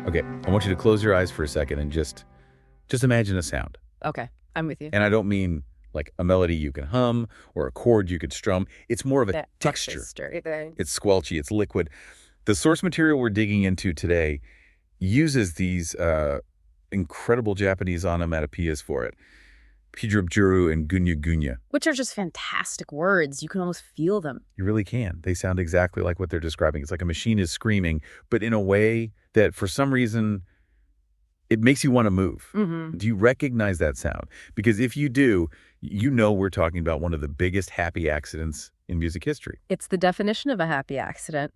Okay, I want you to close your eyes for a second and just imagine a sound. Okay, I'm with you. And I don't mean like a melody you can hum or a chord you could strum. It's more of a That texture. texture. It's squelchy, it's liquid. The source material we're digging into today uses these incredible Japanese onomatopoeias for it. Pijurubjuru and gunya gunya. Which are just fantastic words. You can almost feel them. You really can. They sound exactly like what they're describing. It's like a machine is screaming, but in a way that for some reason, it makes you want to move. Mm-hmm. Do you recognize that sound? Because if you do, you know we're talking about one of the biggest happy accidents in music history. It's the definition of a happy accident.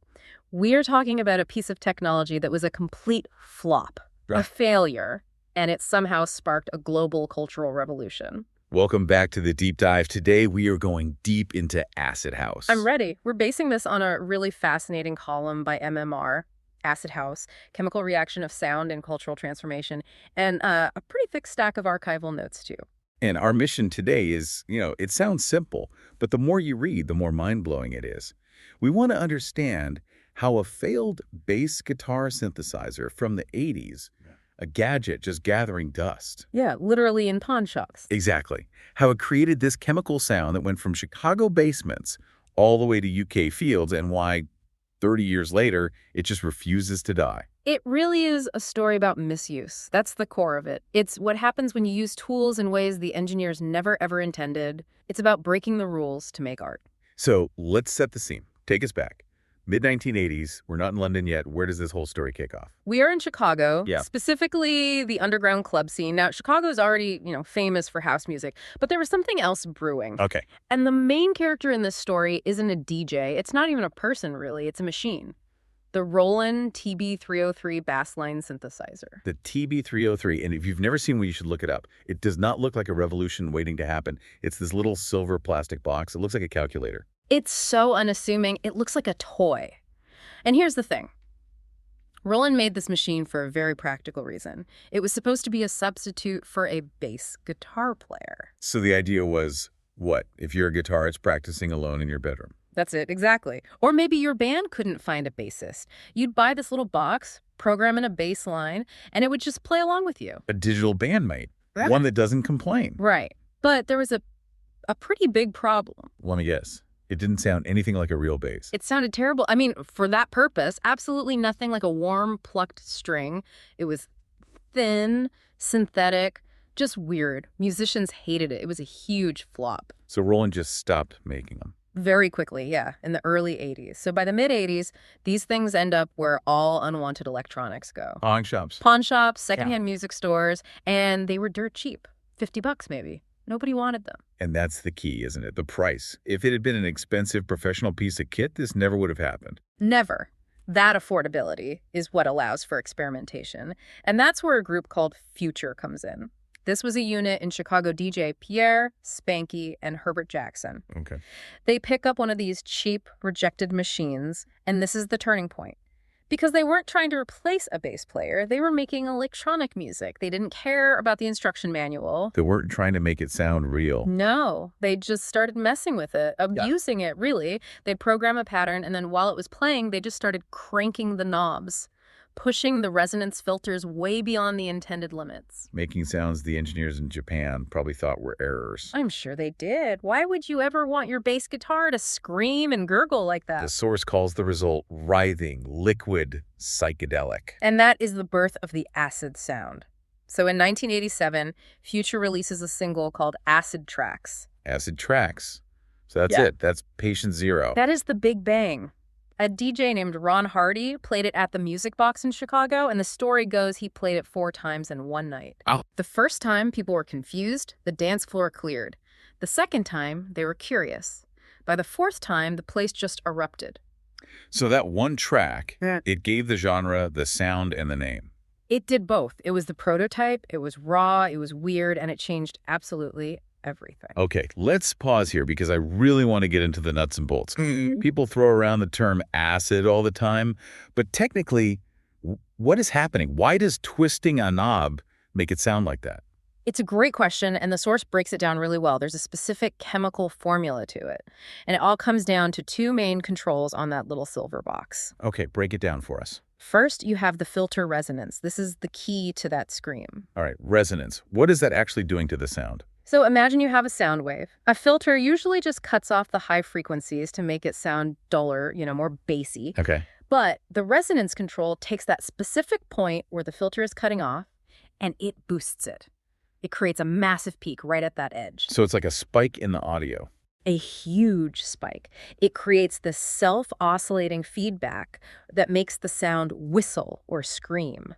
We're talking about a piece of technology that was a complete flop, Right. a failure, and it somehow sparked a global cultural revolution. Welcome back to the deep dive. Today we are going deep into acid house. I'm ready. We're basing this on a really fascinating column by MMR, Acid House, Chemical Reaction of Sound and Cultural Transformation, and a pretty thick stack of archival notes, too. And our mission today is, it sounds simple, but the more you read, the more mind-blowing it is. We want to understand how a failed bass guitar synthesizer from the 80s, a gadget just gathering dust. Yeah, literally in pawn shops. Exactly. How it created this chemical sound that went from Chicago basements all the way to UK fields, and why 30 years later, it just refuses to die. It really is a story about misuse. That's the core of it. It's what happens when you use tools in ways the engineers never ever intended. It's about breaking the rules to make art. So let's set the scene. Take us back. Mid-1980s, we're not in London yet. Where does this whole story kick off? We are in Chicago, Yeah. specifically the underground club scene. Now, Chicago's already, famous for house music, but there was something else brewing. Okay. And the main character in this story isn't a DJ. It's not even a person, really. It's a machine. The Roland TB-303 bassline synthesizer. The TB-303, and if you've never seen one, you should look it up. It does not look like a revolution waiting to happen. It's this little silver plastic box. It looks like a calculator. It's so unassuming. It looks like a toy. And here's the thing. Roland made this machine for a very practical reason. It was supposed to be a substitute for a bass guitar player. So the idea was, what? If you're a guitarist practicing alone in your bedroom. That's it, exactly. Or maybe your band couldn't find a bassist. You'd buy this little box, program in a bass line, and it would just play along with you. A digital bandmate. One that doesn't complain. Right. But there was a pretty big problem. Let me guess. It didn't sound anything like a real bass. It sounded terrible. I mean, for that purpose, absolutely nothing like a warm, plucked string. It was thin, synthetic, just weird. Musicians hated it. It was a huge flop. So Roland just stopped making them. Very quickly, yeah, in the early 80s. So by the mid-80s, these things end up where all unwanted electronics go. Pawn shops. Pawn shops, secondhand music stores, and they were dirt cheap. $50 maybe. Nobody wanted them. And that's the key, isn't it? The price. If it had been an expensive professional piece of kit, this never would have happened. Never. That affordability is what allows for experimentation. And that's where a group called Phuture comes in. This was a unit in Chicago DJ Pierre, Spanky, and Herbert Jackson. Okay. They pick up one of these cheap, rejected machines, and this is the turning point. Because they weren't trying to replace a bass player, they were making electronic music. They didn't care about the instruction manual. They weren't trying to make it sound real. No, they just started messing with it, abusing it, really. They'd program a pattern, and then while it was playing, they just started cranking the knobs, pushing the resonance filters way beyond the intended limits. Making sounds the engineers in Japan probably thought were errors. I'm sure they did. Why would you ever want your bass guitar to scream and gurgle like that? The source calls the result writhing, liquid, psychedelic. And that is the birth of the acid sound. So in 1987, Phuture releases a single called Acid Tracks. Acid tracks. So that's it. That's patient zero. That is the big bang. A DJ named Ron Hardy played it at the Music Box in Chicago, and the story goes he played it 4 times in one night. Oh. The first time, people were confused. The dance floor cleared. The second time, they were curious. By the 4th time, the place just erupted. So that one track, it gave the genre the sound and the name. It did both. It was the prototype, it was raw, it was weird, and it changed absolutely everything. Okay, let's pause here because I really want to get into the nuts and bolts. Mm-hmm. People throw around the term acid all the time, but technically, what is happening? Why does twisting a knob make it sound like that? It's a great question, and the source breaks it down really well. There's a specific chemical formula to it, and it all comes down to 2 main controls on that little silver box. Okay, break it down for us. First, you have the filter resonance. This is the key to that scream. All right, resonance. What is that actually doing to the sound? So imagine you have a sound wave. A filter usually just cuts off the high frequencies to make it sound duller, more bassy. Okay. But the resonance control takes that specific point where the filter is cutting off, and it boosts it. It creates a massive peak right at that edge. So it's like a spike in the audio. A huge spike. It creates this self-oscillating feedback that makes the sound whistle or scream.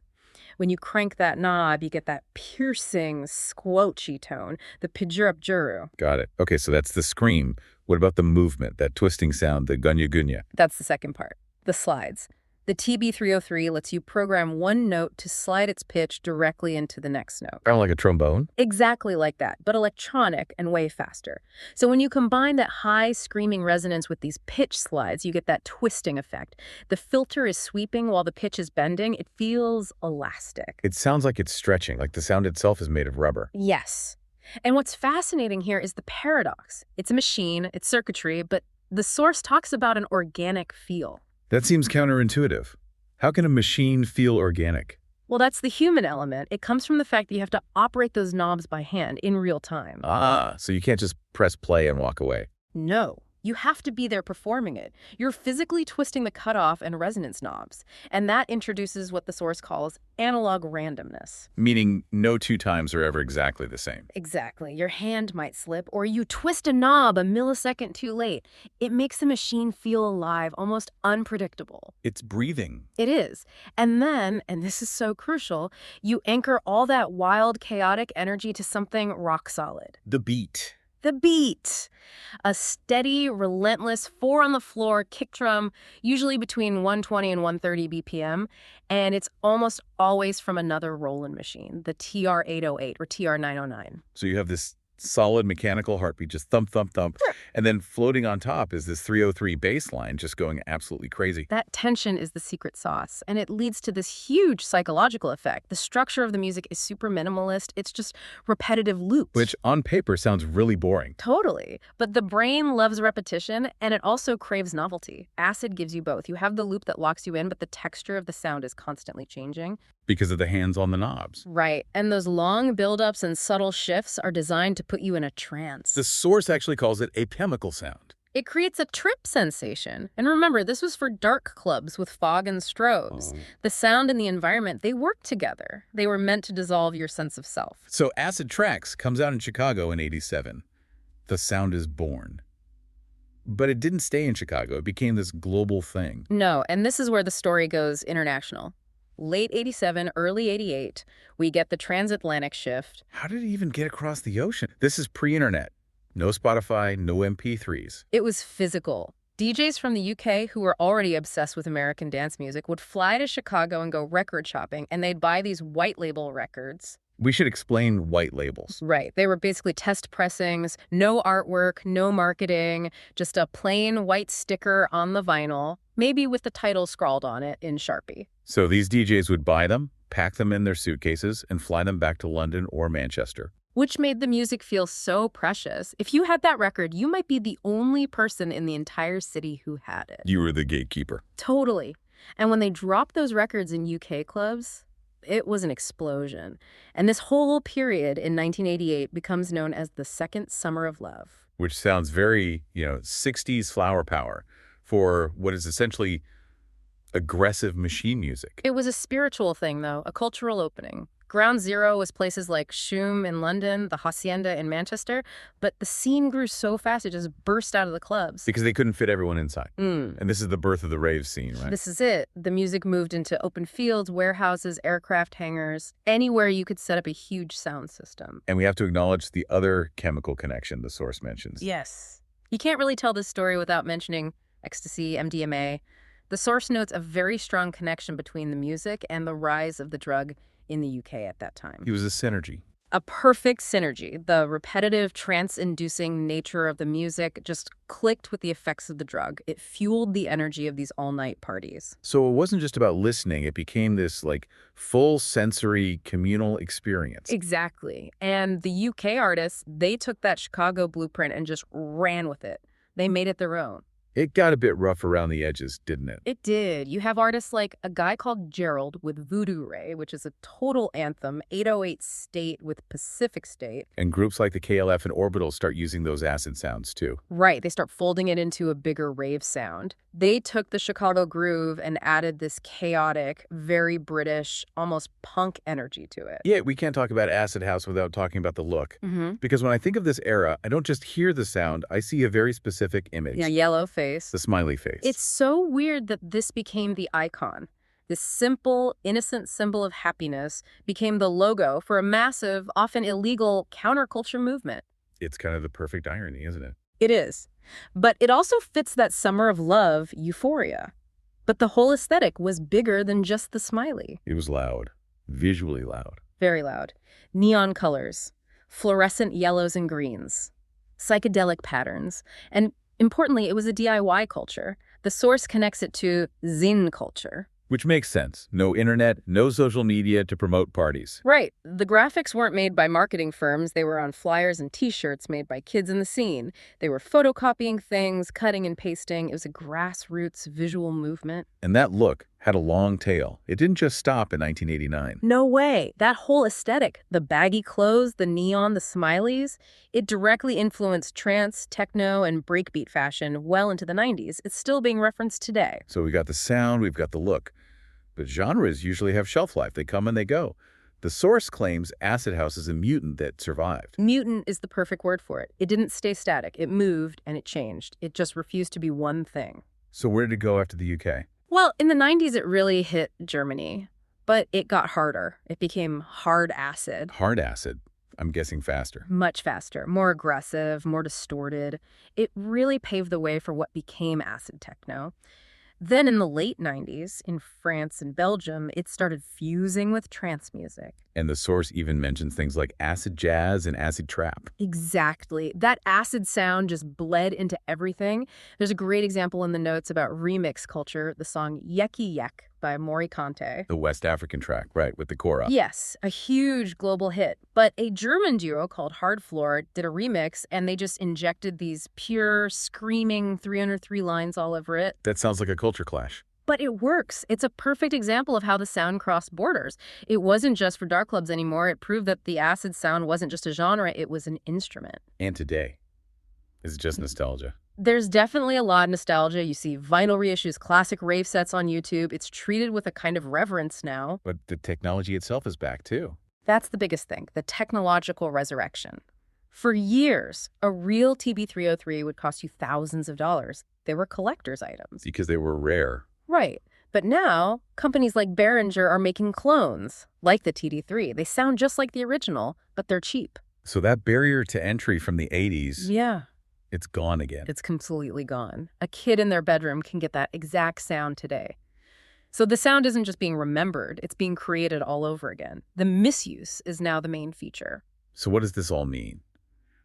When you crank that knob, you get that piercing, squelchy tone, the pijurupjuru. Got it. Okay, so that's the scream. What about the movement, that twisting sound, the gunya-gunya? That's the second part, the slides. The TB-303 lets you program one note to slide its pitch directly into the next note. Kind of like a trombone? Exactly like that, but electronic and way faster. So when you combine that high screaming resonance with these pitch slides, you get that twisting effect. The filter is sweeping while the pitch is bending. It feels elastic. It sounds like it's stretching, like the sound itself is made of rubber. Yes. And what's fascinating here is the paradox. It's a machine, it's circuitry, but the source talks about an organic feel. That seems counterintuitive. How can a machine feel organic? Well, that's the human element. It comes from the fact that you have to operate those knobs by hand in real time. Ah, so you can't just press play and walk away. No, you have to be there performing it. You're physically twisting the cutoff and resonance knobs, and that introduces what the source calls analog randomness. Meaning no two times are ever exactly the same. Exactly. Your hand might slip, or you twist a knob a millisecond too late. It makes the machine feel alive, almost unpredictable. It's breathing. It is. And then, and this is so crucial, you anchor all that wild, chaotic energy to something rock solid. The beat. The beat. A steady, relentless, four-on-the-floor kick drum, usually between 120 and 130 BPM, and it's almost always from another Roland machine, the TR-808 or TR-909. So you have this solid mechanical heartbeat, just thump, thump, thump. And then floating on top is this 303 bass line just going absolutely crazy. That tension is the secret sauce, and it leads to this huge psychological effect. The structure of the music is super minimalist. It's just repetitive loops. Which on paper sounds really boring. Totally. But the brain loves repetition, and it also craves novelty. Acid gives you both. You have the loop that locks you in, but the texture of the sound is constantly changing. Because of the hands on the knobs. Right. And those long buildups and subtle shifts are designed to put you in a trance. The source actually calls it a chemical sound. It creates a trip sensation. And remember, this was for dark clubs with fog and strobes. The sound and the environment, they work together. They were meant to dissolve your sense of self. So Acid Tracks comes out in Chicago in '87. The sound is born. But it didn't stay in Chicago. It became this global thing. No, and this is where the story goes international. Late '87, early '88, we get the transatlantic shift. How did it even get across the ocean? This is pre-internet. No Spotify, no MP3s. It was physical. DJs from the UK who were already obsessed with American dance music would fly to Chicago and go record shopping, and they'd buy these white label records. We should explain white labels. Right. They were basically test pressings, no artwork, no marketing, just a plain white sticker on the vinyl, maybe with the title scrawled on it in Sharpie. So these DJs would buy them, pack them in their suitcases, and fly them back to London or Manchester. Which made the music feel so precious. If you had that record, you might be the only person in the entire city who had it. You were the gatekeeper. Totally. And when they dropped those records in UK clubs, it was an explosion. And this whole period in 1988 becomes known as the Second Summer of Love. Which sounds very, 60s flower power for what is essentially aggressive machine music. It was a spiritual thing, though, a cultural opening. Ground zero was places like Shoom in London, the Hacienda in Manchester, but the scene grew so fast it just burst out of the clubs. Because they couldn't fit everyone inside. And this is the birth of the rave scene, right? This is it. The music moved into open fields, warehouses, aircraft hangars, anywhere you could set up a huge sound system. And we have to acknowledge the other chemical connection the source mentions. Yes. You can't really tell this story without mentioning ecstasy, MDMA. The source notes a very strong connection between the music and the rise of the drug in the UK at that time. It was a synergy. A perfect synergy. The repetitive, trance-inducing nature of the music just clicked with the effects of the drug. It fueled the energy of these all-night parties. So it wasn't just about listening. It became this, full sensory communal experience. Exactly. And the UK artists, they took that Chicago blueprint and just ran with it. They made it their own. It got a bit rough around the edges, didn't it? It did. You have artists like a guy called Gerald with Voodoo Ray, which is a total anthem, 808 State with Pacific State. And groups like the KLF and Orbital start using those acid sounds, too. Right. They start folding it into a bigger rave sound. They took the Chicago groove and added this chaotic, very British, almost punk energy to it. Yeah, we can't talk about acid house without talking about the look. Because when I think of this era, I don't just hear the sound, I see a very specific image. Yeah, yellow face. The smiley face. It's so weird that this became the icon. This simple, innocent symbol of happiness became the logo for a massive, often illegal counterculture movement. It's kind of the perfect irony, isn't it? It is. But it also fits that summer of love euphoria. But the whole aesthetic was bigger than just the smiley. It was loud. Visually loud. Very loud. Neon colors, fluorescent yellows and greens, psychedelic patterns, and importantly, it was a DIY culture. The source connects it to Zen culture. Which makes sense. No internet, no social media to promote parties. Right. The graphics weren't made by marketing firms. They were on flyers and T-shirts made by kids in the scene. They were photocopying things, cutting and pasting. It was a grassroots visual movement. And that look had a long tail. It didn't just stop in 1989. No way. That whole aesthetic, the baggy clothes, the neon, the smileys, it directly influenced trance, techno, and breakbeat fashion well into the 90s. It's still being referenced today. So we got the sound, we've got the look. But genres usually have shelf life. They come and they go. The source claims acid house is a mutant that survived. Mutant is the perfect word for it. It didn't stay static. It moved and it changed. It just refused to be one thing. So where did it go after the UK? Well, in the 90s, it really hit Germany, but it got harder. It became hard acid. Hard acid. I'm guessing faster. Much faster, more aggressive, more distorted. It really paved the way for what became acid techno. Then in the late 90s, in France and Belgium, it started fusing with trance music. And the source even mentions things like acid jazz and acid trap. Exactly. That acid sound just bled into everything. There's a great example in the notes about remix culture, the song Yeki Yek by Mori Kante. The West African track, right, with the kora. Yes, a huge global hit. But a German duo called Hard Floor did a remix, and they just injected these pure, screaming 303 lines all over it. That sounds like a culture clash. But it works. It's a perfect example of how the sound crossed borders. It wasn't just for dark clubs anymore. It proved that the acid sound wasn't just a genre, it was an instrument. And today, it's just nostalgia. There's definitely a lot of nostalgia. You see vinyl reissues, classic rave sets on YouTube. It's treated with a kind of reverence now. But the technology itself is back, too. That's the biggest thing, the technological resurrection. For years, a real TB-303 would cost you thousands of dollars. They were collector's items. Because they were rare. Right. But now, companies like Behringer are making clones, like the TD3. They sound just like the original, but they're cheap. So that barrier to entry from the 80s, yeah, it's gone again. It's completely gone. A kid in their bedroom can get that exact sound today. So the sound isn't just being remembered, it's being created all over again. The misuse is now the main feature. So what does this all mean?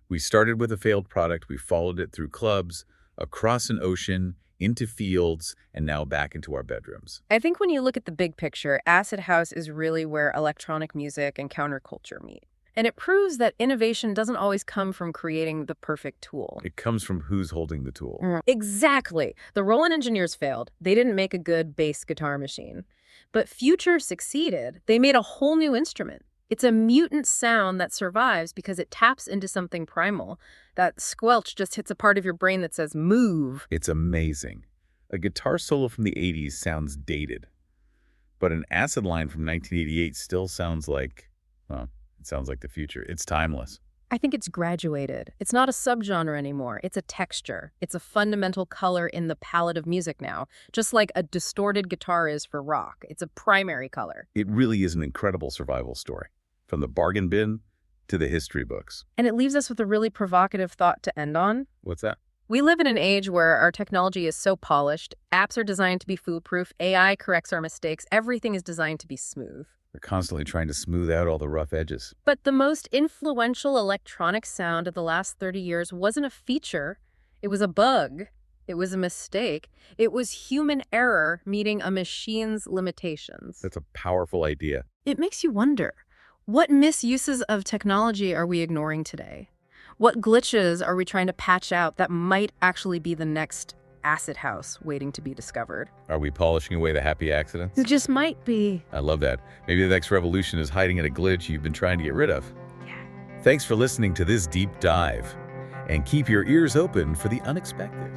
We started with a failed product, we followed it through clubs, across an ocean, into fields, and now back into our bedrooms. I think when you look at the big picture, acid house is really where electronic music and counterculture meet. And it proves that innovation doesn't always come from creating the perfect tool. It comes from who's holding the tool. Exactly. The Roland engineers failed. They didn't make a good bass guitar machine. But Phuture succeeded. They made a whole new instrument. It's a mutant sound that survives because it taps into something primal. That squelch just hits a part of your brain that says, move. It's amazing. A guitar solo from the 80s sounds dated. But an acid line from 1988 still sounds like, well, it sounds like the future. It's timeless. I think it's graduated. It's not a subgenre anymore. It's a texture. It's a fundamental color in the palette of music now, just like a distorted guitar is for rock. It's a primary color. It really is an incredible survival story, from the bargain bin to the history books. And it leaves us with a really provocative thought to end on. What's that? We live in an age where our technology is so polished, apps are designed to be foolproof, AI corrects our mistakes, everything is designed to be smooth. They're constantly trying to smooth out all the rough edges. But the most influential electronic sound of the last 30 years wasn't a feature. It was a bug. It was a mistake. It was human error meeting a machine's limitations. That's a powerful idea. It makes you wonder, what misuses of technology are we ignoring today? What glitches are we trying to patch out that might actually be the next acid house waiting to be discovered. Are we polishing away the happy accidents? It just might be. I love that. Maybe the next revolution is hiding in a glitch you've been trying to get rid of. Yeah. Thanks for listening to this deep dive. And keep your ears open for the unexpected.